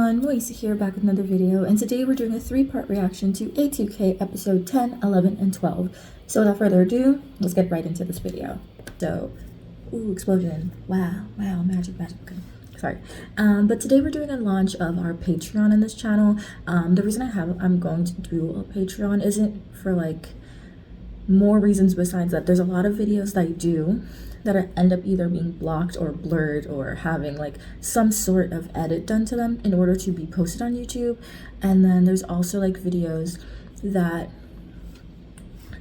everyone, Moise here, back with another video, and today we're doing a 3-part reaction to A2K episode 10, 11, and 12. So without further ado, let's get right into this video. So, ooh, explosion. Wow, magic, okay. Sorry. But today we're doing a launch of our Patreon on this channel. The reason I'm going to do a Patreon isn't for like more reasons besides that there's a lot of videos that I do that end up either being blocked or blurred or having like some sort of edit done to them in order to be posted on YouTube. And then there's also like videos that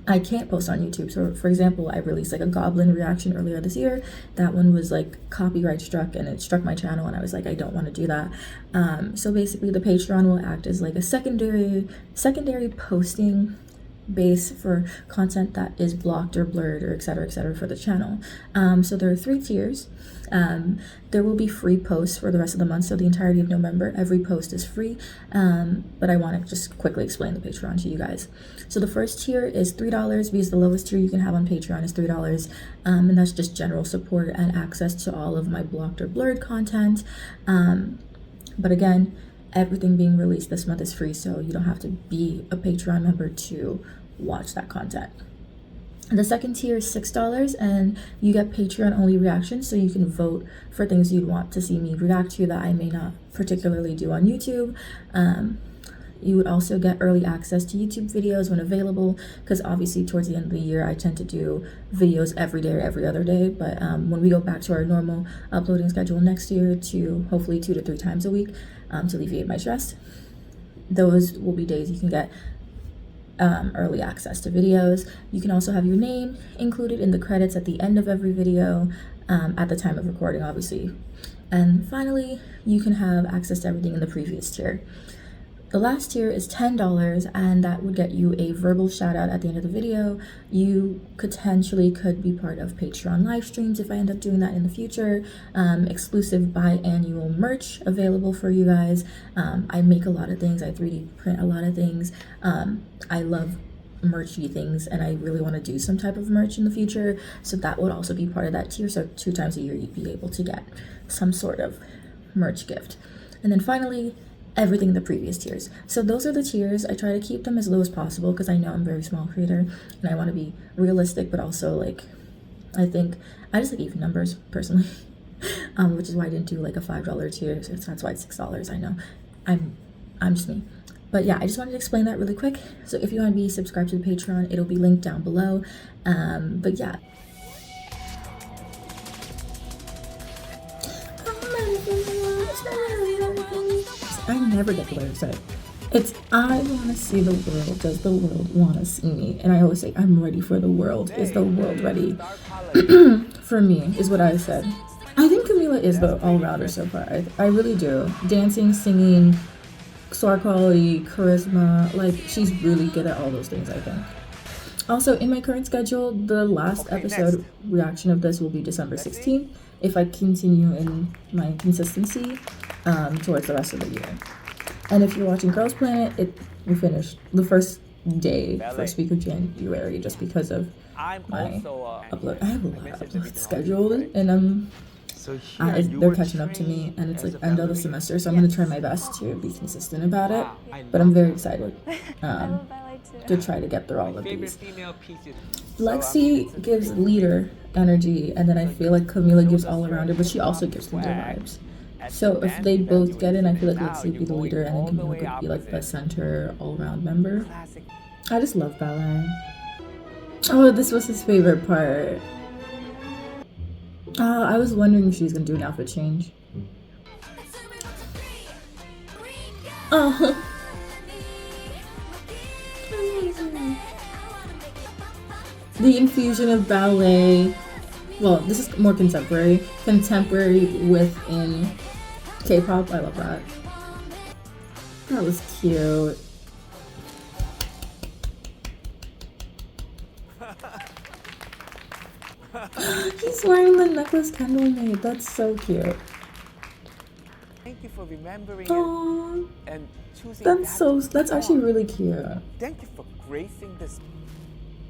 I can't post on YouTube. So for example, I released like a goblin reaction earlier this year. That one was like copyright struck and it struck my channel, and I was like, I don't want to do that. So basically the Patreon will act as like a secondary posting base for content that is blocked or blurred or etc for the channel. So there are 3 tiers. There will be free posts for the rest of the month, so the entirety of November every post is free, but I want to just quickly explain the Patreon to you guys. So the first tier is $3 because the lowest tier you can have on Patreon is $3, and that's just general support and access to all of my blocked or blurred content. But again, everything being released this month is free, so you don't have to be a Patreon member to watch that content. The second tier is $6, and you get Patreon only reactions, so you can vote for things you'd want to see me react to that I may not particularly do on YouTube. You would also get early access to YouTube videos when available, because obviously towards the end of the year I tend to do videos every day or every other day, but when we go back to our normal uploading schedule next year, to hopefully 2 to 3 times a week, to alleviate my stress, those will be days you can get early access to videos. You can also have your name included in the credits at the end of every video, at the time of recording obviously. And finally, you can have access to everything in the previous tier. The last tier is $10, and that would get you a verbal shout out at the end of the video. You potentially could be part of Patreon live streams if I end up doing that in the future. Exclusive biannual merch available for you guys. I make a lot of things. I 3D print a lot of things. I love merchy things, and I really want to do some type of merch in the future, so that would also be part of that tier. So 2 times a year you'd be able to get some sort of merch gift. And then finally, everything in the previous tiers. So those are the tiers. I try to keep them as low as possible because I know I'm a very small creator and I want to be realistic, but also like I just like even numbers personally. Which is why I didn't do like a $5 tier. So that's why it's $6. I know I'm just me. But yeah, I just wanted to explain that really quick. So if you want to be subscribed to the Patreon, it'll be linked down below. But yeah. I never get the lyrics right. It's I want to see the world. Does the world want to see me? And I always say I'm ready for the world. Is the world ready for me? Is what I said. I think Camila is the all-rounder so far. I really do. Dancing, singing, star quality, charisma. Like, she's really good at all those things, I think. Also, in my current schedule, the last episode reaction of this will be December 16th if I continue in my consistency towards the rest of the year. And if you're watching Girls Planet, we finished the first week of January, just because of my upload. I have a lot of uploads scheduled, and they're catching up to me, and it's like end of the semester, so I'm going to try my best to be consistent about it. But I'm very excited to try to get through all of these. Lexi gives leader energy, and then I feel like Camila gives all-arounder, but she also gives leader vibes. So if they both get in, I feel like Lexi would be the leader, and then Camila could be like the center all-around member. I just love ballet. Oh, this was his favorite part. I was wondering if she was gonna do an outfit change. Oh. The infusion of ballet. Well, this is more contemporary within K-pop. I love that. That was cute. He's wearing the necklace Kendall made. That's so cute. Thank you for remembering Aww. and choosing. That's actually really cute. Thank you for gracing this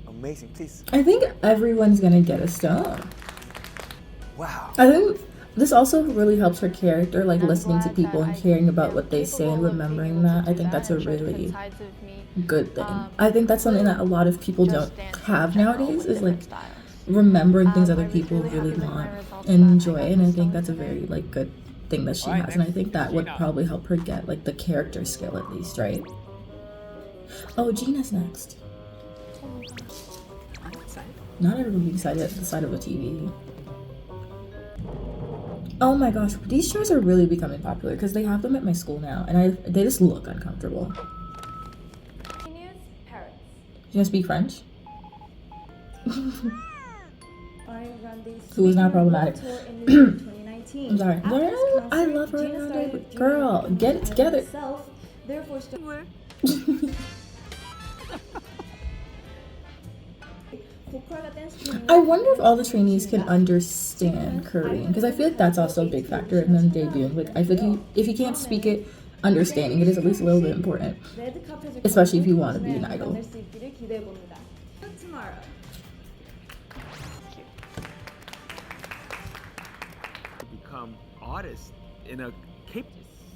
amazing piece. I think everyone's gonna get a stone. Wow. I think this also really helps her character, like listening to people and caring about what they say and remembering that. I think that's a really good thing. I think that's something that a lot of people don't have nowadays, is like remembering things other people really want and enjoy, and I think that's a very like good thing that she has, and I think that would probably help her get like the character skill at least, right? Oh, Gina's next. Not everybody decided at the side of a TV. Oh my gosh, these chairs are really becoming popular because they have them at my school now, and they just look uncomfortable. You speak French? Who is not problematic? I'm sorry. I love her. Girl, get it together. I wonder if all the trainees can understand Korean, because I feel like that's also a big factor in them debuting. Like, I feel like if you can't speak it, understanding it is at least a little bit important, especially if you want to be an idol. Become artists in a K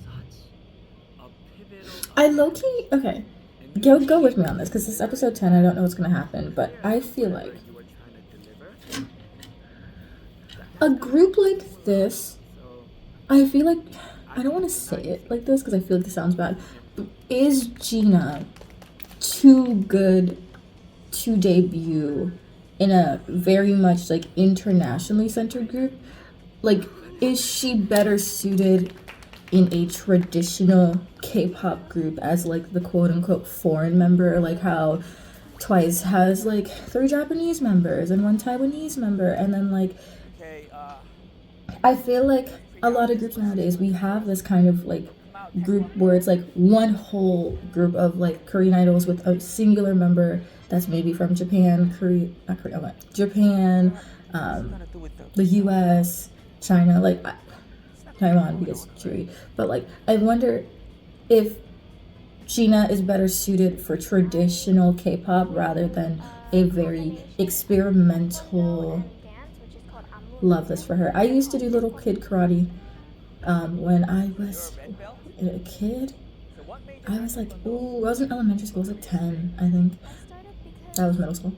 such a pivotal. I low-key, okay, go with me on this, because this is episode 10, I don't know what's going to happen, but I feel like a group like this, I feel like, I don't want to say it like this because I feel like this sounds bad, but is Gina too good to debut in a very much like internationally centered group? Like, is she better suited in a traditional K-pop group as like the quote-unquote foreign member, like how Twice has like 3 Japanese members and 1 Taiwanese member, and then like I feel like a lot of groups nowadays, we have this kind of like group where it's like one whole group of like Korean idols with a singular member that's maybe from Japan, Japan, the US, China, like Taiwan because Cheery. But like, I wonder if Gina is better suited for traditional K-pop rather than a very experimental. Love this for her. I used to do little kid karate when I was a kid. I was like, ooh, I was in elementary school. I was like 10, I think. That was middle school.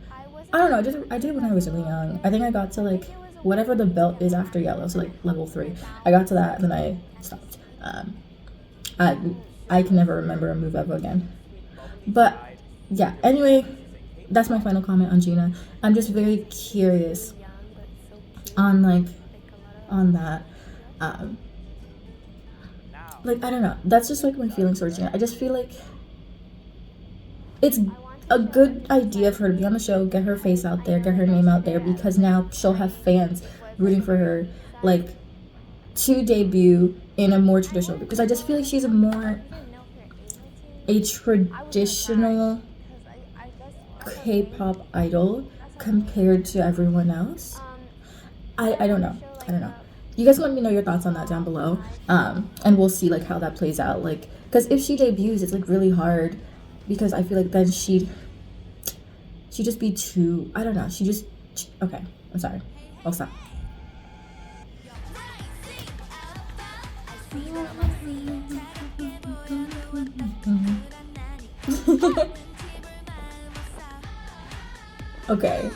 I don't know. I did it when I was really young. I think I got to like whatever the belt is after yellow, so like level 3. I got to that and then I stopped. I can never remember a move ever again. But yeah. Anyway, that's my final comment on Gina. I'm just very curious on that. Like, I don't know. That's just like my feelings towards Gina. I just feel like it's a good idea for her to be on the show, get her face out there, get her name out there, because now she'll have fans rooting for her, like, to debut in a more traditional group. Because I just feel like she's a traditional K-pop idol compared to everyone else. I don't know. You guys let me know your thoughts on that down below, and we'll see like how that plays out. Like, because if she debuts, it's like really hard, because I feel like then she'd just be too, I don't know. Okay. I'm sorry. I'll stop. Okay.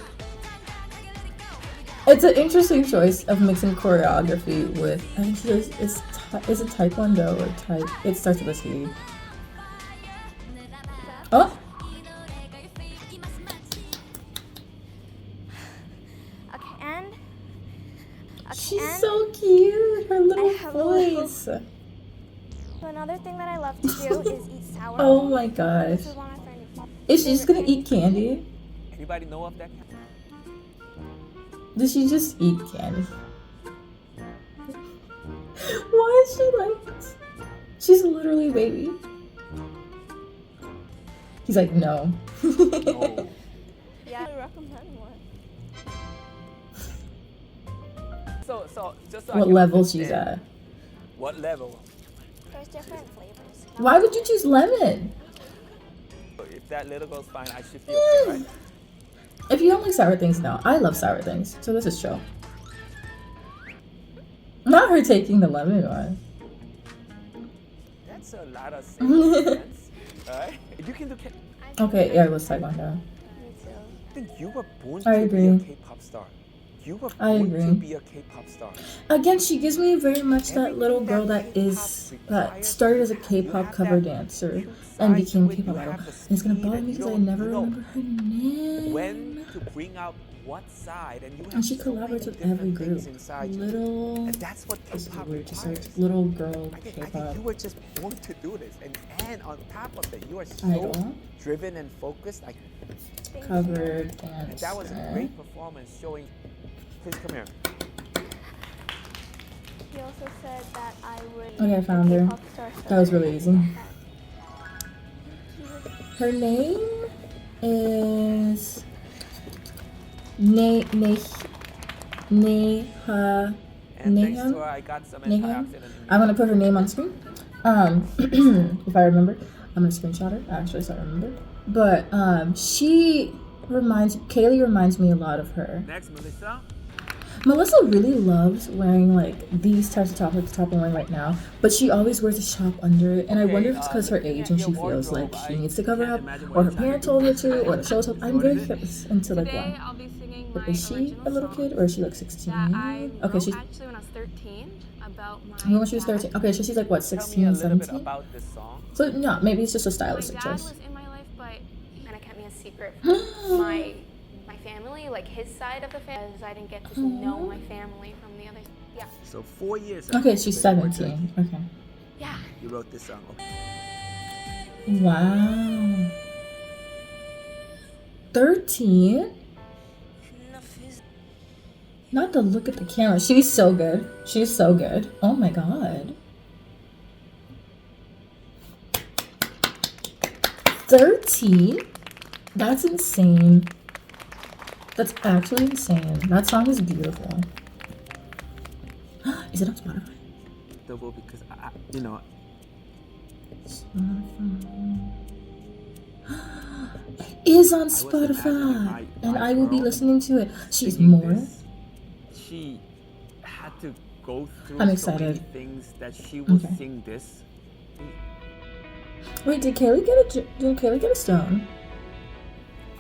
It's an interesting choice of mixing choreography with, I think is it Taekwondo or it starts with a T. Oh! Okay, and She's so cute! Her little voice! So another thing that I love to do is eat sour. Oh my gosh. This is one of my friends' Is she just gonna eat candy? Anybody know of that? Does she just eat candy? Why is she like this? She's literally a baby. He's like, no. No. Yeah, I recommend one. So just so I What can level she's understand, at? What level? There's different flavors. Why would you choose lemon? If that little girl's fine, I should be okay, right? If you don't like sour things, no. I love sour things, so this is chill. Not her taking the lemon one. That's a lot of sense. Alright? You can do Okay, yeah, it was Taekwondo. Me too. I think you were born I to be a agree. K-pop star. You were I born agree. to be a K-pop star. Again, she gives me very much that little girl that started as a K-pop cover dancer and became a K-pop idol. And it's gonna bother me because I never remember her name. When to bring out what side, and you have And she so many collaborates with every different group. things inside you. Little. And that's what This is K-pop weird to requires. search. Little girl I think K-pop you were just born to do this, and on top of that, you are so idol driven and focused. Like cover and that was a dancer. great performance, showing. Please come here. He also said that I would. Okay, I found her. K-pop star, so That was really easy. he was Her name is Neha. And thanks Nahum? to her, I got some Nahum? antioxidant. I'm gonna put her name on screen. If I remember, I'm gonna screenshot her. Actually, so I remember. But Kaylee reminds me a lot of her. Next, Melissa. Melissa really loves wearing like these types of tops, like the top I'm wearing right now, but she always wears a shop under it. And I wonder if it's because her age and she feels like she needs to cover up, or her parents told her to, or the show told. I'm very curious into like Today why. I'll be singing But my is she original a little song kid or is she like 16? that I Okay, wrote she's actually when I was 13 about my when she was 13. Okay, so she's like what, Tell me a 16, little bit 17? about this song. So no, maybe it's just a My stylistic dad choice. was in my life, but he kind of kept me a secret from my family, like his side of the family, because I didn't get to know my family from the other. Yeah, So 4 years. Okay, after she's you were 17. Okay. yeah. You wrote this song. Wow. 13? Not to look at the camera. She's so good. She's so good. Oh my god. 13? That's insane. That's actually insane. That song is beautiful. Is it on Spotify? Double because you know. Spotify. It is on was imagining Spotify, and my I will be girl listening to it. She's singing more. this. She had to go through I'm so many excited. things that she would Okay. sing this. Wait, did Kaylee get a stone?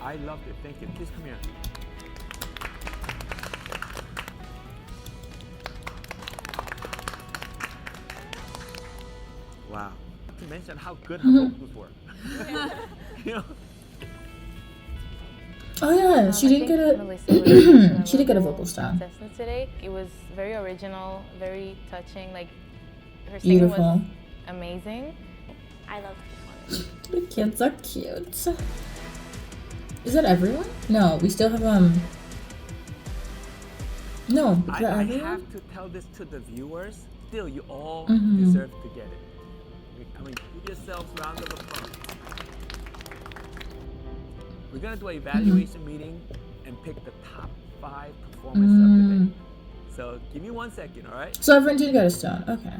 I loved it. Thank you. Please come here. Wow. Not to mention how good her vocals were. You know? Oh yeah, she I didn't think get a. Melissa was She did get a memorable vocal stone. contestant today. It was very original, very touching. Like her singing Beautiful. was amazing. I love this one. The kids are cute. Is that everyone? No, we still have No, is I that everyone? have to tell this to the viewers. Still, you all Mhm. deserve to get it. I mean, give yourselves a round of applause. We're gonna do an evaluation meeting and pick the top 5 performers of the day. So give me 1 second, all right? So everyone did get a stone. Okay.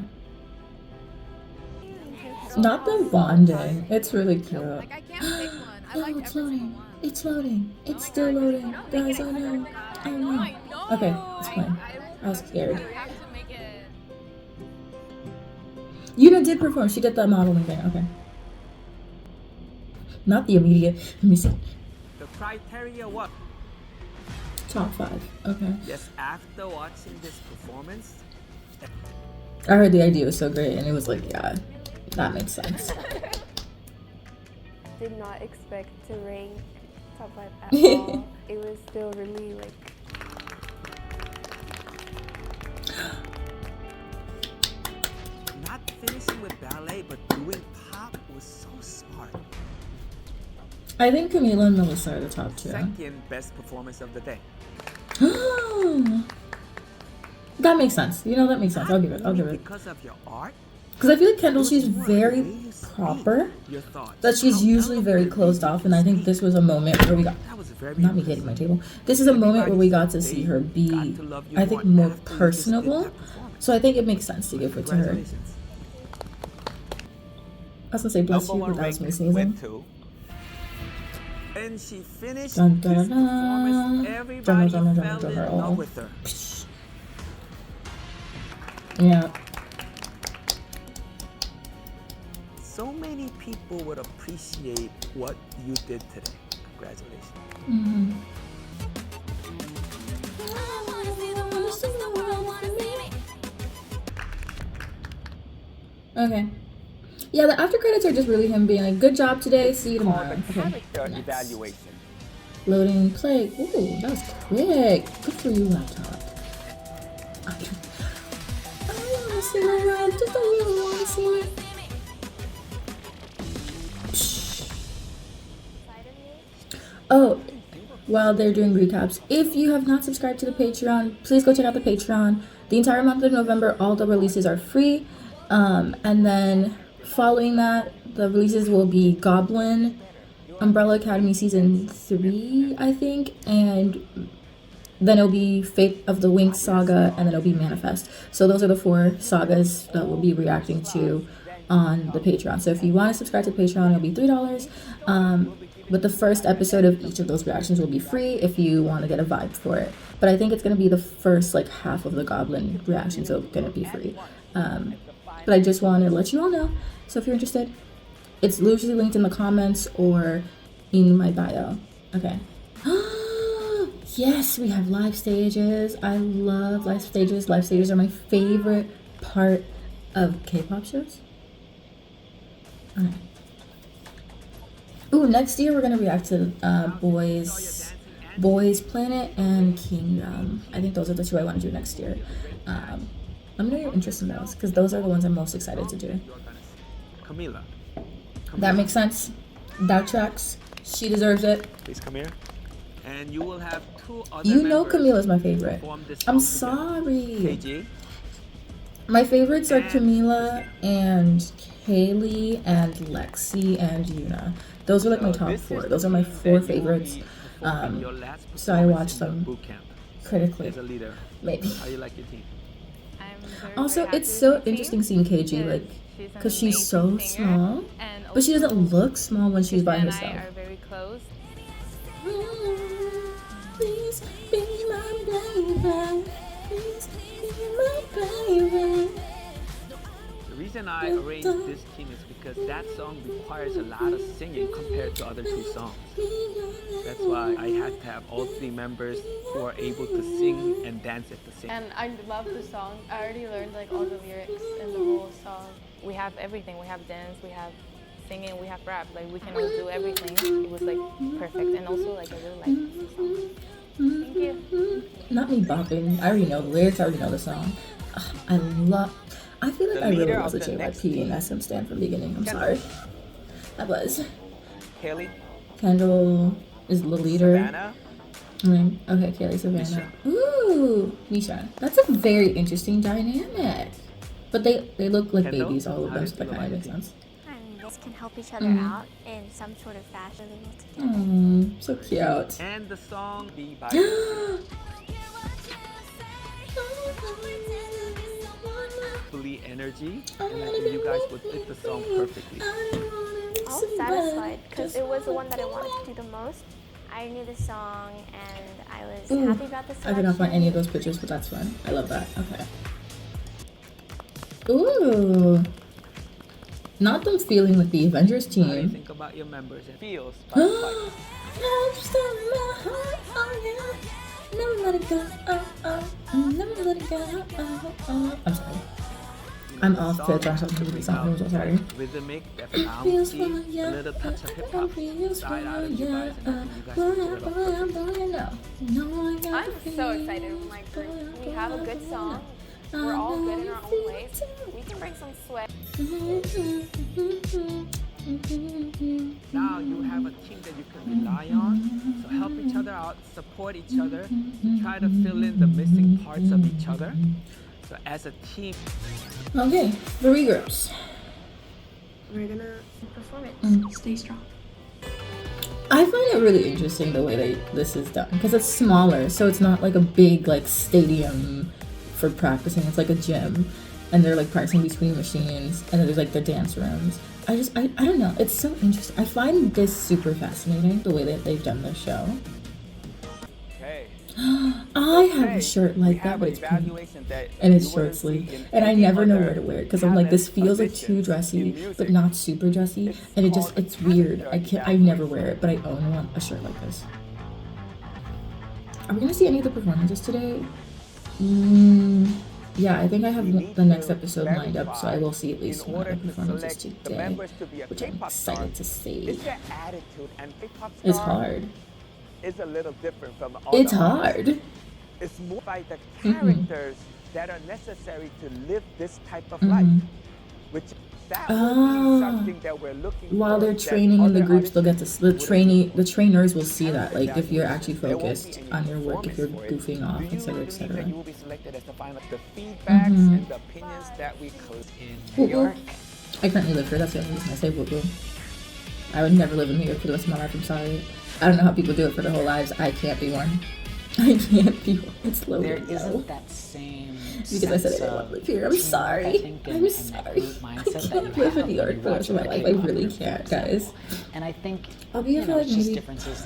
Not them bonding. It's really cute. Like I can't pick one. I Oh, like it's every loading. single one. It's loading. It's still loading. Guys, oh no. Oh no. Okay, it's fine. I was scared. I have to make it. Yuna did perform. She did the modeling thing. Okay. Not the immediate. Let me see. The criteria what? Top 5. Okay. Yes, after watching this performance, I heard the idea was so great, and it was like, yeah, that makes sense. Did not expect to rank top 5 at all. It was still really like not finishing with ballet but doing pop was so smart. I think Camila and Melissa are the top 2. Second best performance of the day. That makes sense. You know, that makes sense. I'll give it. I'll Only give it. because of your art. Because I feel like Kendall, it was she's more very the way you speak, proper. Your thoughts. That she's How usually very eloquent closed you off, and I think speak. this was a moment where we got. That was very Not me impressive. hitting my table. This is a moment where we got to see her be, Got to love you I think, more more after you just did personable. that performance. So I think it makes sense to give it to her. Congratulations. I was gonna say bless Number you, but 1 that was me rank sneezing. went to. And she finished Dun, dun, this dun, dun. performance. Dun, Everybody dun, dun, dun, fell dun, in dun. love with her. Yeah. So many people would appreciate what you did today. Congratulations. Mm-hmm. Okay. Yeah, the after credits are just really him being like, good job today, see you Called tomorrow. the Okay. character Next. evaluation. Loading play. Ooh, that was quick. Good for you, laptop. I wanna see my ride, just don't really wanna see it. Oh, while they're doing recaps, if you have not subscribed to the Patreon, please go check out the Patreon. The entire month of November, all the releases are free. And then following that, the releases will be Goblin, Umbrella Academy Season 3, I think, and then it'll be Fate of the Winx Saga, and then it'll be Manifest. So those are the 4 sagas that we'll be reacting to on the Patreon. So if you want to subscribe to the Patreon, it'll be $3. But the first episode of each of those reactions will be free if you want to get a vibe for it. But I think it's going to be the first like half of the Goblin reaction, so it's going to be free. But I just want to let you all know. So if you're interested, it's usually linked in the comments or in my bio. Okay. Yes, we have live stages. I love live stages. Live stages are my favorite part of K-pop shows. Okay. Ooh, next year we're gonna react to Boys Planet and Kingdom. I think those are the 2 I want to do next year. Let me know your interest in those, because those are the ones I'm most excited to do. Camila. That makes sense. That tracks. She deserves it. Please come here. And you will have 2 other You know members Camila's my favorite. perform this I'm song together. sorry. KG. My favorites are Camila and Kaylee and Lexi and Yuna. Those are like my top 4. Those are my 4 favorites. So I watched them critically. As a leader, Maybe. how you like your team? I'm very, Also, very it's happy so with the interesting team seeing KG, because like, she's an because she's so amazing singer, small, and but she doesn't also look small when she's by Kristen herself. and I are very close. Please be my baby. Please be my baby. The reason I arranged this team is because that song requires a lot of singing compared to other 2 songs. That's why I had to have all 3 members who are able to sing and dance at the same time. And I love the song. I already learned like all the lyrics and the whole song. We have everything. We have dance, we have singing, we have rap. Like we can all do everything. It was like perfect, and also like I really like the song. Thank you. Not me bopping. I already know the lyrics. I already know the song. Ugh, I feel like The I really leader was a of the next JYP and SM stan from the beginning. I'm sorry. I was. Haley, Kendall is the leader. Savannah, Okay, Kaylee, Savannah. Ooh, Misha. That's a very interesting dynamic. But they look like Kendall, babies, all of how them, do so you that feel kind of about makes your sense. And this can help each other Mhm. out in some sort of fashion together. So cute. And the song Be By Fully Energy, and I think you guys would fit the song perfectly. I was satisfied because it was the one that I wanted to do the most. I knew the song and I was Ooh, happy about the selection. I could not find any of those pictures, but that's fun. I love that. Okay. Ooh. Not them feeling like the Avengers How do you team. think about your members and feels by the fight? Never let it go. Never let it go. I'm sorry. I'm off pitch on something with the song. I'm so sorry. Rhythmic, Feels bouncy, fun, a yeah. little touch of hip hop. Feels Side out of fun, you yeah. guys, and I think you guys can pull it off perfectly. I'm so excited with my group. We have a good song. We're all good in our own ways. We can bring some sweat. Now you have a team that you can rely on. So help each other out, support each other, try to fill in the missing parts of each other. So as a team, Okay, 3 groups. We're gonna perform it. Stay strong. I find it really interesting the way this is done because it's smaller, so it's not like a big like stadium for practicing. It's like a gym, and they're like practicing between machines, and then there's like the dance rooms. I don't know. It's so interesting. I find this super fascinating the way that they've done this show. Okay. I have a shirt like that, but it's pink. And it's short sleeve. And I never know where to wear it because I'm like, this feels like too dressy, but not super dressy. And it's weird. I never wear it, but I own a shirt like this. Are we gonna see any of the performances today? Yeah, I think I have the next episode lined up, so I will see at least one of the performances today, which I'm excited to see. It's hard. It's a little different from all It's the others. hard. It's more by the characters that are necessary to live this type of life, which that would be something that we're looking While for they're that training in the other groups, they'll get artists to the trainers will see that, like if you're actually There won't be focused any on your work, if you're performance for it. goofing off, Do you etc., believe etc. that you will be selected as the final? The feedbacks and the opinions that we collect in New York. I currently live here. That's the only reason I say whoop whoop. I would never live in New York for the rest of my life. I'm sorry. I don't know how people do it for their whole lives. I can't be one. I can't be one. It's low. There isn't that same because I said I didn't want to live here. I'm sorry. I'm sorry. I can't live in New York for the rest of my life. I really can't, guys. And I think I'll be here for like maybe.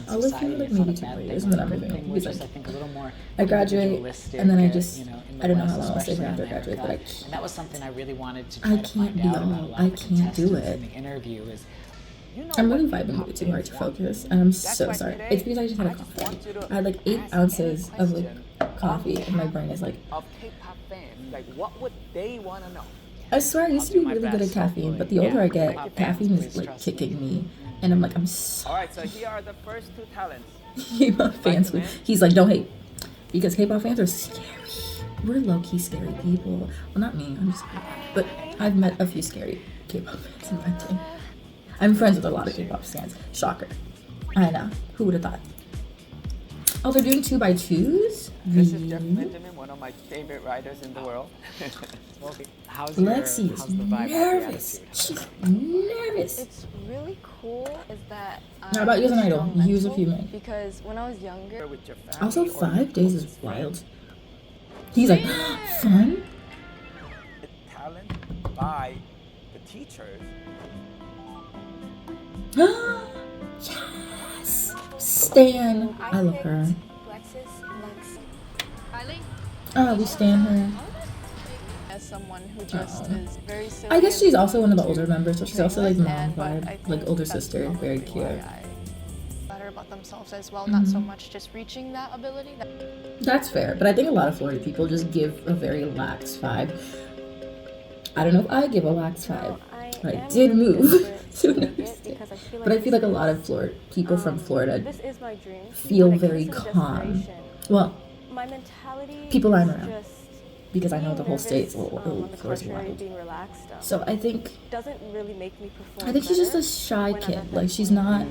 I'll live here like maybe 2 more years, and then I'm moving. Because like, I graduate, and then I just. I don't know how long I'll stay here after I graduate, but I can't. And that was something I really wanted to I can't be all. I can't do it. I'm really vibing a bit too hard to focus, and I'm so sorry. It's because I just had a coffee. I had like 8 ounces of like coffee, and my brain is like. Of K-pop fans, like what would they want to know? I swear I used to be really good at caffeine, but the older I get, caffeine is like kicking me, and I'm like, I'm sorry. All right, so here are the first 2 talents. K-pop fans, he's like, don't hate, because K-pop fans are scary. We're low-key scary people. Well, not me. I'm just, but I've met a few scary K-pop fans in my time. I'm friends with a lot of K-pop fans. Shocker. I know. Who would have thought? Oh, they're doing 2x2s? This is Jeff Benjamin, one of my favorite writers in the world. Okay. Lexi is nervous. She's nervous. It's really cool is that How about you as an idol? Use a few minutes. because when I was younger, With your family Also, or 5 days is wild. He's like, fun? talent by the teachers. Yes! Stan. I love her. Oh, we stan her. as someone who just is very silly. I guess and she's also one of the to older members, so she's also like train mom with, but I vibe, think like older that's sister, probably very why cute. I better about themselves as well, not so much just reaching that ability. That's fair, but I think a lot of Florida people just give a very lax vibe. I don't know if I give a lax vibe. I did move to another state, but I feel like a lot of Florida people from Florida This is my dream. feel Like, very this is calm. desperation. Well, My mentality people I'm is around, just because I know being the whole state's nervous, on the Florida's contrary, wild. being relaxed So I think doesn't really make me perform. I think she's just a better shy when I'm kid. at that Like she's point. not.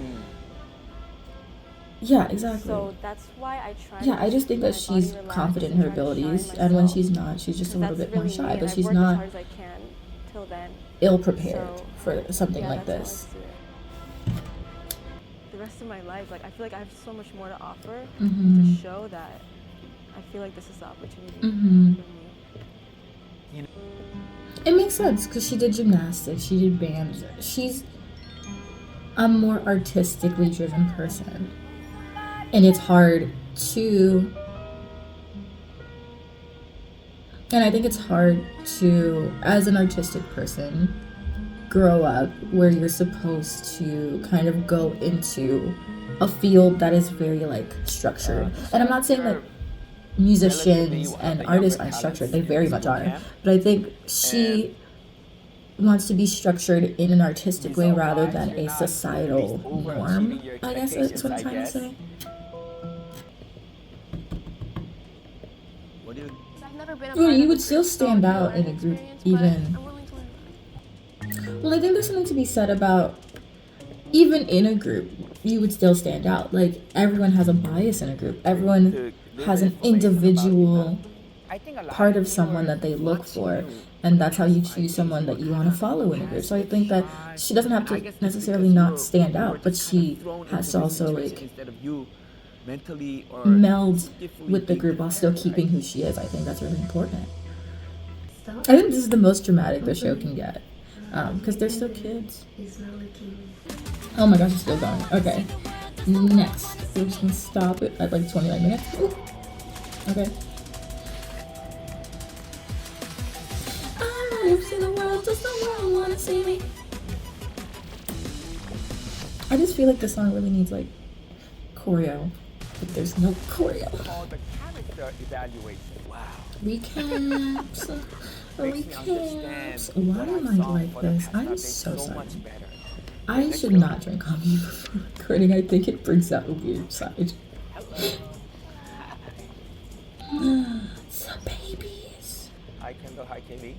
Yeah, exactly. So that's why I try. Yeah, to I just think keep that my she's body relaxed confident in her and try to shine abilities, and when myself. she's not, she's just a little That's bit more really shy. me, But and she's I've worked as not hard as I can till then. ill prepared So, for something yeah, like that's this. how I see it. The rest of my life, like I feel like I have so much more to offer Mhm. to show that I feel like this is the opportunity Mhm. for me. It makes sense because she did gymnastics, she did band. She's a more artistically driven person, and it's hard to. And I think it's hard to, as an artistic person, grow up where you're supposed to kind of go into a field that is very like structured. And I'm not saying that musicians and artists aren't structured, they very much are. But I think she wants to be structured in an artistic way rather than a societal norm, I guess that's what I'm trying to say. What do you? I've never been a Well, part you of would a still group, so stand new out in a learning group experience, but even. I'm willing to learn. Well, I think there's something to be said about even in a group, you would still stand out. Like everyone has a bias in a group. Everyone has an individual part of someone that they look for, and that's how you choose someone that you want to follow in a group. So I think that she doesn't have to necessarily not stand out, but she has to also like mentally or meld with the group while still keeping who she is. I think that's really important. I think this is the most dramatic the show can get, because they're still kids. Oh my gosh, it's still going. Okay, next we're just gonna stop it at like 29 minutes. Ooh. Okay. I live in the world, does the world wanna see me? I just feel like this song really needs like choreo, but there's no choreo. Called the character evaluation. Wow. Recaps. Makes me Recaps. understand Why what am I I saw like for the this? past I'm update so so sorry. much better. I Next should up. not drink coffee before recording. I think it brings out a weird side. The babies. Hi Kendall, hi Kaylee.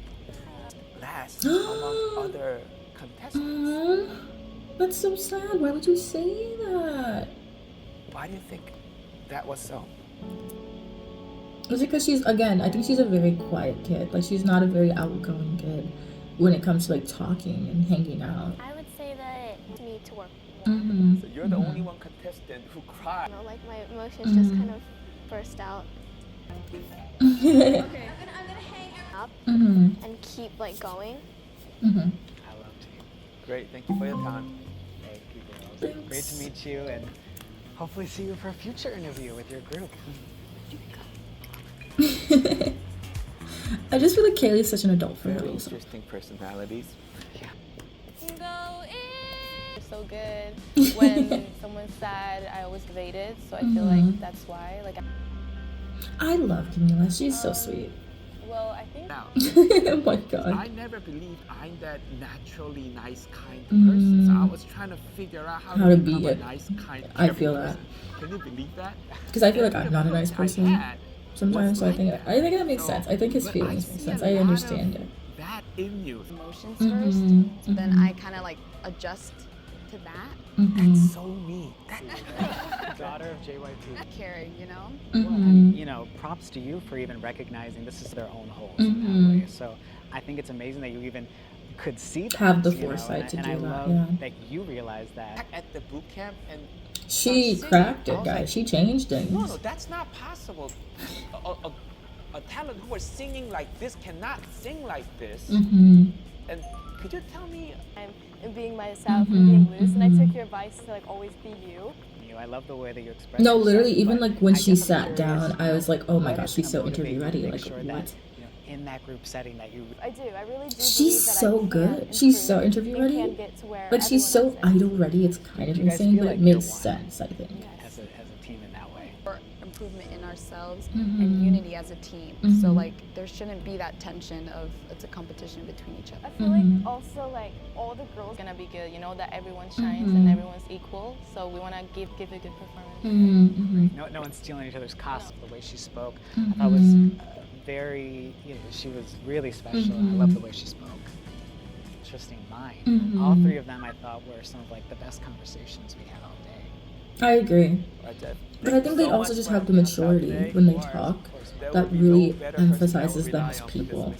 Last among other contestants. Aww, that's so sad. Why would you say that? Why do you think that was so? Is it because she's, again, I think she's a very quiet kid. Like, she's not a very outgoing kid when it comes to, like, talking and hanging out. I would say that I need to work more. Mm-hmm. So you're the only one contestant who cried. You know, like my emotions just kind of burst out Mm-hmm. up Mm-hmm. and keep like going. Mm-hmm. I love you. Great, thank you for your time. Thank you, girls. Thanks. Great to meet you, and hopefully see you for a future interview with your group. I just feel like Kaylee's such an adult for her Very reason. interesting personalities. It's so good. When someone's sad, I always debated, so I feel like that's why. Like, I love Camila. She's so sweet. well, I think Now, Oh my god. I never believed I'm that naturally nice, kind person. So I was trying to figure out how to become be a it. nice, kind, I caring feel that. person. Can you believe that? Because I feel like I'm not a nice I person had sometimes, so I was think like that makes So, sense. I think his but feelings I make see sense. a I lot understand of it. that in you. Emotions Mhm, first. So then mhm. I kind of like adjust to that. Mm-hmm. So me. Daughter of JYP. Caring, you know? Mm-hmm. You know, props to you for even recognizing this is their own holes Mhm. in that way. So I think it's amazing that you even could see that. Have the you know, foresight to and do I that, love yeah. that you realize that. At the boot camp and She singing, cracked I it, was guys. like, She changed things. No, that's not possible. A talent who is singing like this cannot sing like this. Mm-hmm. And could you tell me? And being myself and being loose. And I took your advice to like always be you. I love the way that you express No, yourself, literally, even but like when I she guess I'm sat curious, down, I was like, oh my what gosh, is she's so gonna motivate interview you to ready. make Like, sure what? that, in that group setting that you I do. I really do. She's believe that so I can good. She's so improve interview and ready. can get to where Like, she's so everyone else is. idol ready. It's kind of You guys insane, feel but like it you're makes one. sense, I think. as a team in that way. For improvement in ourselves Mhm. and unity as a team. So Mhm. like there shouldn't be that tension of it's a competition between each other. I feel like also like all the girls it's gonna be good. You know that everyone shines Mhm. and everyone's equal. So we wanna give a good performance. Mm-hmm. No one's stealing each other's costumes. The way she spoke, I Mhm. thought was very, she was really special. I love the way she spoke. Interesting mind. Mhm. All three of them I thought were some of like the best conversations we had all day. I agree. Right, Jeff? But I think they also just have the maturity when they talk that really emphasizes them as people.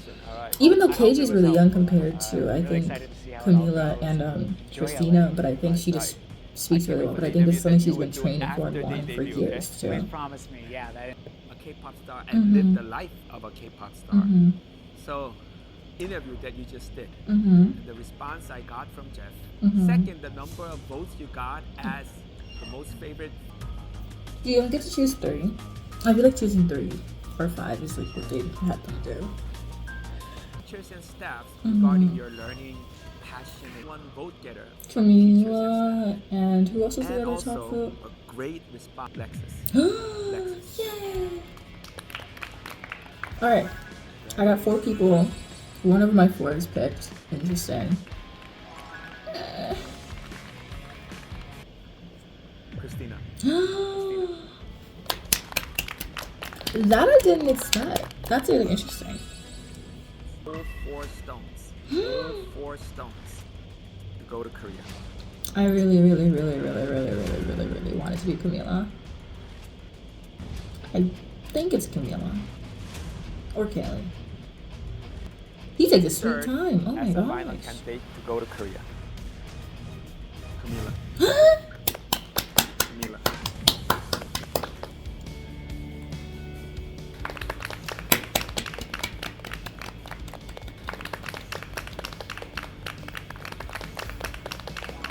Even though KG's really young compared to, I think, Camila and Christina, but I think she just speaks really well. But I think this is something she's been training for and wanting for years Please too. promise me, that A K-pop star and live the life of a K-pop star. Mm-hmm. So, interview that you just did, Mm-hmm. the response I got from Jeff. Mhm. Second, the number of votes you got as the most favorite. You don't get to choose 3. I feel like choosing 3 or 5 is like what they had them do. Teachers and staffs Mhm. regarding your learning, passion, and one vote getter. Camila and who else was the And other top also vote? a great response, Lexus. Yay! Alright, I got 4 people. One of my 4 is picked. Interesting. Christina. That I didn't expect. That's really interesting. All 4 stones. All 4 stones to go to Korea. I really want it to be Camila. I think it's Camila. Or Kaylee. He takes a sweet Third, time. Oh my as the final gosh. candidate to go to Korea. Camila. Camila.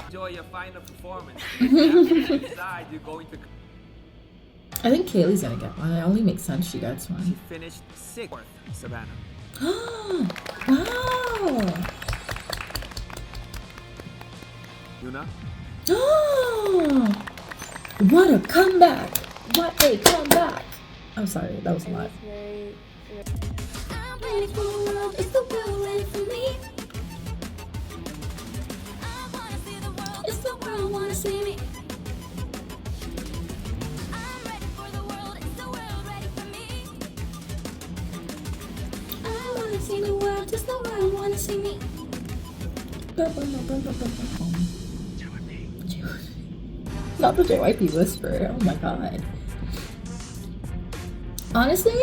Enjoy your final performance. After you decide you're going to. I think Kaylee's gonna get one. It only makes sense she gets She one. finished 6th, Savannah. Wow! Yuna? What a comeback! What a comeback! I'm sorry, that was a lot. Very, I'm ready for the world. Is the world ready for me? I wanna see the world. Is the world wanna see me? I'm ready for the world. Is the world ready for me? I wanna see the world. Does the world wanna see me? Not the JYP whisper. Oh my god. Honestly,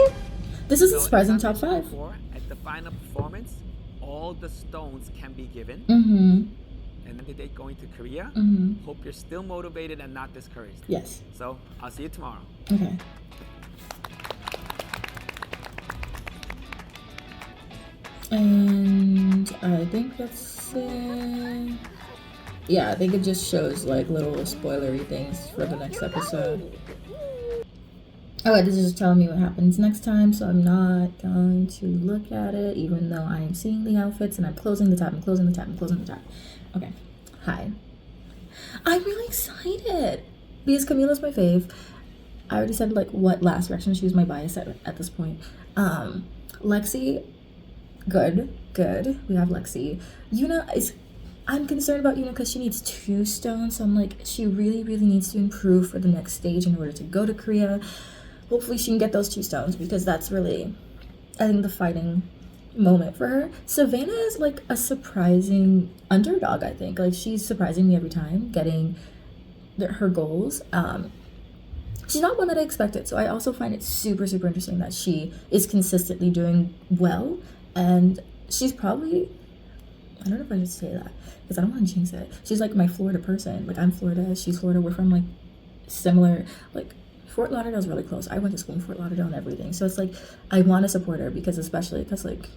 this is a surprising top 5. At the final performance, all the stones can be given. And the day going to Korea, hope you're still motivated and not discouraged. Yes. So I'll see you tomorrow. Okay. And I think that's it. Yeah, I think it just shows like little spoilery things for the next episode. Okay, this is just telling me what happens next time, so I'm not going to look at it, even though I am seeing the outfits and I'm closing the tab, I'm closing the tab, I'm closing the tab. Okay, hi. I'm really excited because Camila's my fave. I already said like what last reaction, she was my bias at this point. Lexi, good. We have Lexi. Yuna is, I'm concerned about Yuna because she needs 2 stones, so I'm like, she really needs to improve for the next stage in order to go to Korea. Hopefully she can get those 2 stones because that's really, I think, the fighting moment for her. Savannah is like a surprising underdog, I think. Like, she's surprising me every time getting her goals. She's not one that I expected, so I also find it super interesting that she is consistently doing well, and she's probably, I don't know if I should say that because I don't want to jinx it. She's like my Florida person. Like, I'm Florida, she's Florida. We're from like similar, like Fort Lauderdale's really close. I went to school in Fort Lauderdale and everything. So it's like, I want to support her because especially because like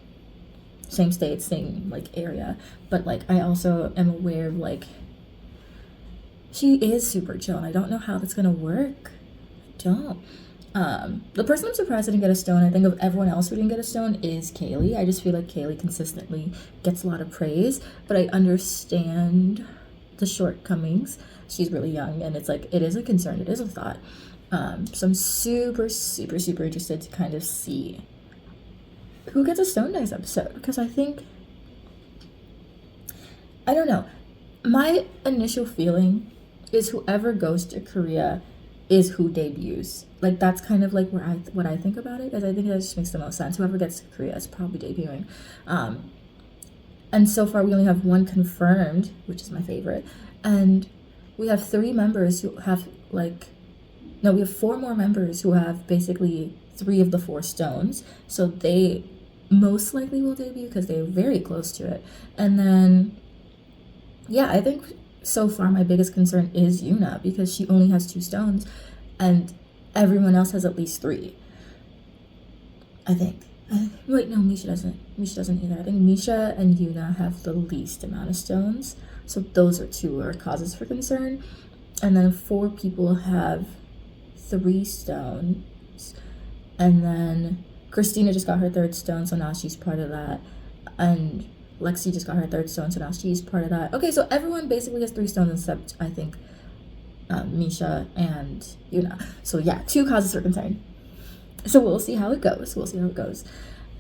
same state, same like area. But like, I also am aware of like, she is super chill and I don't know how that's going to work. I don't. The person I'm surprised didn't get a stone, I think of everyone else who didn't get a stone, is Kaylee. I just feel like Kaylee consistently gets a lot of praise, but I understand the shortcomings. She's really young and it's like, it is a concern, it is a thought. So I'm super interested to kind of see who gets a stone next episode, because I think, I don't know, my initial feeling is whoever goes to Korea is who debuts. Like, that's kind of like what I think about it, as I think that just makes the most sense. Whoever gets to Korea is probably debuting. And so far we only have 1 confirmed, which is my favorite, and we have 3 members who have like, no, we have 4 more members who have basically 3 of the 4 stones. So they most likely will debut because they're very close to it. And then, yeah, I think so far my biggest concern is Yuna because she only has 2 stones and everyone else has at least 3. I think. Wait, no, Misha doesn't. Misha doesn't either. I think Misha and Yuna have the least amount of stones. So those are 2 causes for concern. And then 4 people have 3 stones, and then Christina just got her 3rd stone, so now she's part of that, and Lexi just got her 3rd stone, so now she's part of that. Okay, so everyone basically has 3 stones except I think Misha and Yuna. So yeah, 2 causes for concern. So we'll see how it goes.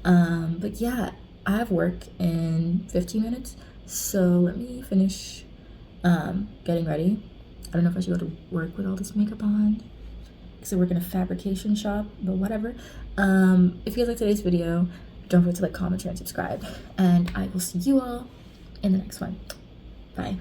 But yeah, I have work in 15 minutes, so let me finish getting ready. I don't know if I should go to work with all this makeup on, because I work in a fabrication shop, but whatever. If you guys like today's video, don't forget to like, comment, share, and subscribe. And I will see you all in the next one. Bye.